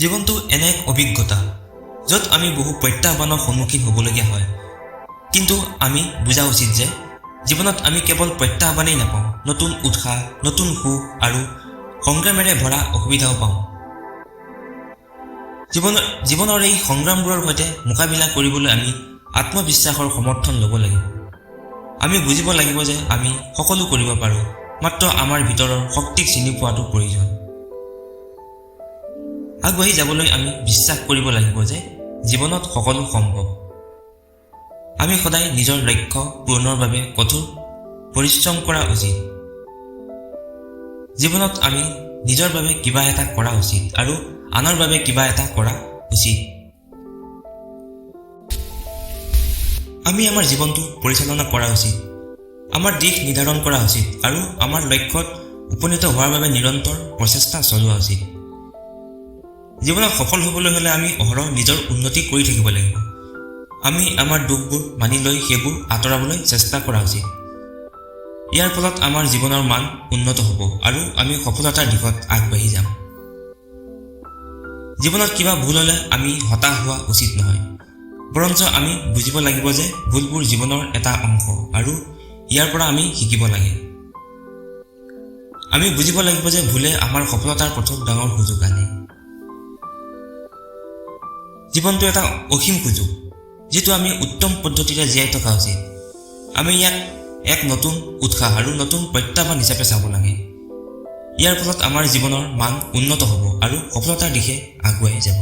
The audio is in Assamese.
জীৱনটো এনে এক অভিজ্ঞতা য'ত আমি বহু প্ৰত্যাহ্বানৰ সন্মুখীন হ'বলগীয়া হয়। কিন্তু আমি বুজা উচিত যে জীৱনত আমি কেৱল প্ৰত্যাহ্বানেই নাপাওঁ, নতুন উৎসাহ, নতুন সুখ আৰু সংগ্ৰামেৰে ভৰা অসুবিধাও পাওঁ। জীৱনৰ এই সংগ্ৰামবোৰৰ সৈতে মোকাবিলা কৰিবলৈ আমি আত্মবিশ্বাসৰ সমৰ্থন ল'ব লাগিব। আমি বুজিব লাগিব যে আমি সকলো কৰিব পাৰোঁ, মাত্ৰ আমাৰ ভিতৰৰ শক্তিক চিনি পোৱাটো প্ৰয়োজন। আগবাঢ়ি যাবলৈ আমি বিশ্বাস কৰিব লাগিব যে জীৱনত সকলো সম্ভৱ। আমি সদায় নিজৰ লক্ষ্য পূৰণৰ বাবে কঠোৰ পৰিশ্ৰম কৰা উচিত। জীৱনত আমি নিজৰ বাবে কিবা এটা কৰা উচিত আৰু আনৰ বাবে কিবা এটা কৰা উচিত। আমি আমাৰ জীৱনটো পৰিচালনা কৰা উচিত, আমাৰ দিশ নিৰ্ধাৰণ কৰা উচিত আৰু আমাৰ লক্ষ্যত উপনীত হোৱাৰ বাবে নিৰন্তৰ প্ৰচেষ্টা চলোৱা উচিত। জীৱনত সফল হ'বলৈ হ'লে আমি অহৰহ নিজৰ উন্নতি কৰি থাকিব লাগিব। আমি আমাৰ দুখবোৰ মানি লৈ সেইবোৰ আঁতৰাবলৈ চেষ্টা কৰা উচিত। ইয়াৰ ফলত আমাৰ জীৱনৰ মান উন্নত হ'ব আৰু আমি সফলতাৰ দিশত আগবাঢ়ি যাম। জীৱনত কিবা ভুল হ'লে আমি হতাশ হোৱা উচিত নহয়, বৰঞ্চ আমি বুজিব লাগিব যে ভুলবোৰ জীৱনৰ এটা অংশ আৰু ইয়াৰ পৰা আমি শিকিব লাগে। আমি বুজিব লাগিব যে ভুলে আমাৰ সফলতাৰ পথত ডাঙৰ সুযোগ আনে। জীৱনটো এটা অসীম সুযোগ, যিটো আমি উত্তম পদ্ধতিৰে জীয়াই থকা উচিত। আমি ইয়াক এক নতুন উৎসাহ আৰু নতুন প্ৰত্যাহ্বান হিচাপে চাব লাগে। ইয়াৰ ফলত আমাৰ জীৱনৰ মান উন্নত হ'ব আৰু সফলতাৰ দিশে আগুৱাই যাব।